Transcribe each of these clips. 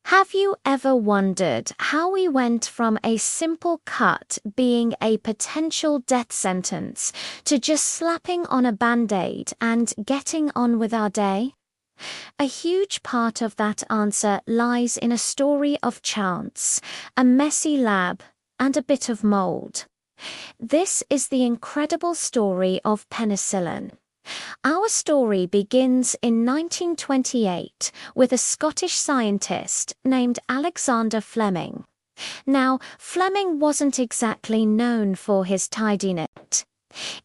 Have you ever wondered how we went from a simple cut being a potential death sentence to just slapping on a band-aid and getting on with our day? A huge part of that answer lies in a story of chance, a messy lab, and a bit of mold. This is the incredible story of penicillin. Our story begins in 1928 with a Scottish scientist named Alexander Fleming. Now, Fleming wasn't exactly known for his tidiness.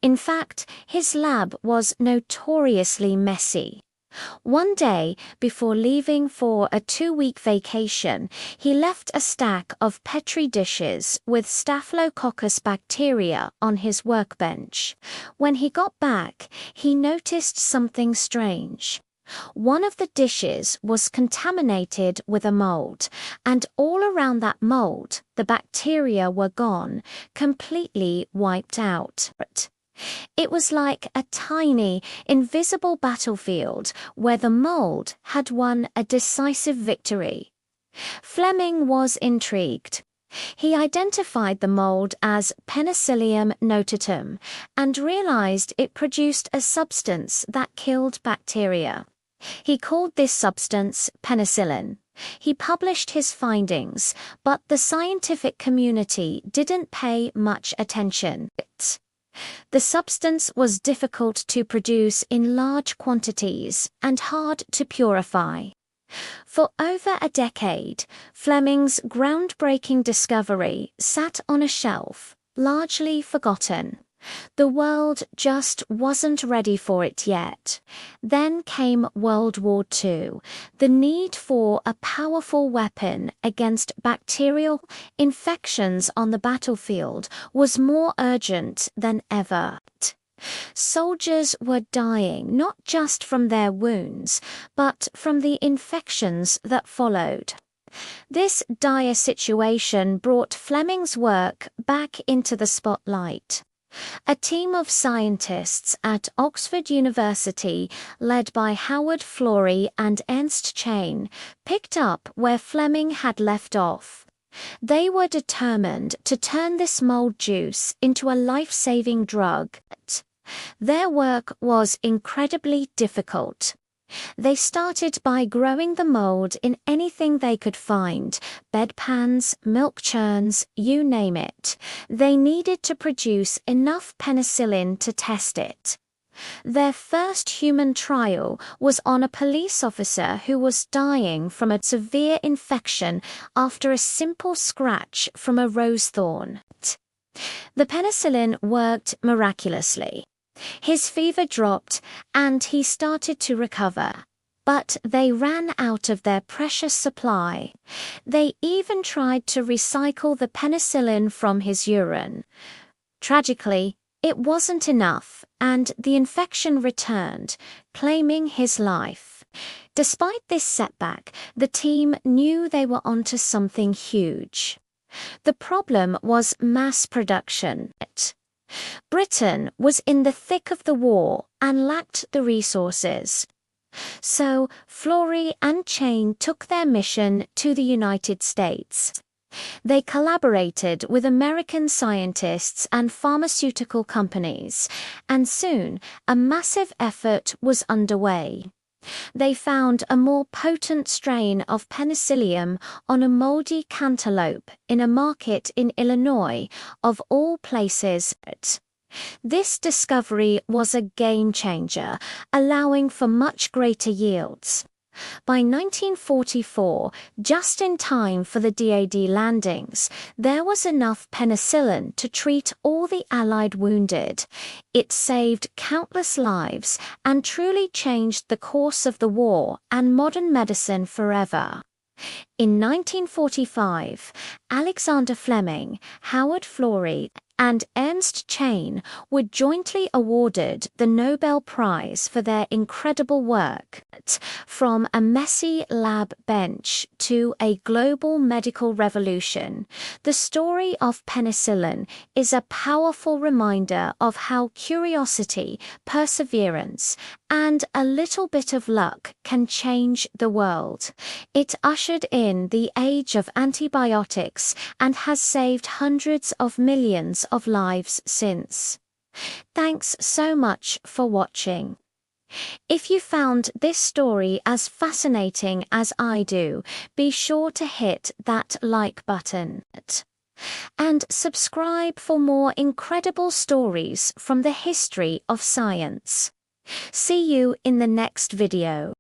In fact, his lab was notoriously messy. One day, before leaving for a 2-week vacation, he left a stack of petri dishes with Staphylococcus bacteria on his workbench. When he got back, he noticed something strange. One of the dishes was contaminated with a mold, and all around that mold, the bacteria were gone, completely wiped out. It was like a tiny, invisible battlefield where the mold had won a decisive victory. Fleming was intrigued. He identified the mold as Penicillium notatum and realized it produced a substance that killed bacteria. He called this substance penicillin. He published his findings, but the scientific community didn't pay much attention. The substance was difficult to produce in large quantities and hard to purify. For over a decade, Fleming's groundbreaking discovery sat on a shelf, largely forgotten. The world just wasn't ready for it yet. Then came World War II. The need for a powerful weapon against bacterial infections on the battlefield was more urgent than ever. Soldiers were dying not just from their wounds, but from the infections that followed. This dire situation brought Fleming's work back into the spotlight. A team of scientists at Oxford University, led by Howard Florey and Ernst Chain, picked up where Fleming had left off. They were determined to turn this mold juice into a life-saving drug. Their work was incredibly difficult. They started by growing the mold in anything they could find, bedpans, milk churns, you name it. They needed to produce enough penicillin to test it. Their first human trial was on a police officer who was dying from a severe infection after a simple scratch from a rose thorn. The penicillin worked miraculously. His fever dropped, and he started to recover. But they ran out of their precious supply. They even tried to recycle the penicillin from his urine. Tragically, it wasn't enough, and the infection returned, claiming his life. Despite this setback, the team knew they were onto something huge. The problem was mass production. Britain was in the thick of the war and lacked the resources. So Florey and Chain took their mission to the United States. They collaborated with American scientists and pharmaceutical companies, and soon a massive effort was underway. They found a more potent strain of Penicillium on a moldy cantaloupe in a market in Illinois, of all places. This discovery was a game changer, allowing for much greater yields. By 1944, just in time for the DAD landings, there was enough penicillin to treat all the Allied wounded. It saved countless lives and truly changed the course of the war and modern medicine forever. In 1945, Alexander Fleming, Howard Florey, and Ernst Chain were jointly awarded the Nobel Prize for their incredible work. From a messy lab bench to a global medical revolution, the story of penicillin is a powerful reminder of how curiosity, perseverance, and a little bit of luck can change the world. It ushered in the age of antibiotics and has saved hundreds of millions of lives since. Thanks so much for watching. If you found this story as fascinating as I do, be sure to hit that like button. And subscribe for more incredible stories from the history of science. See you in the next video.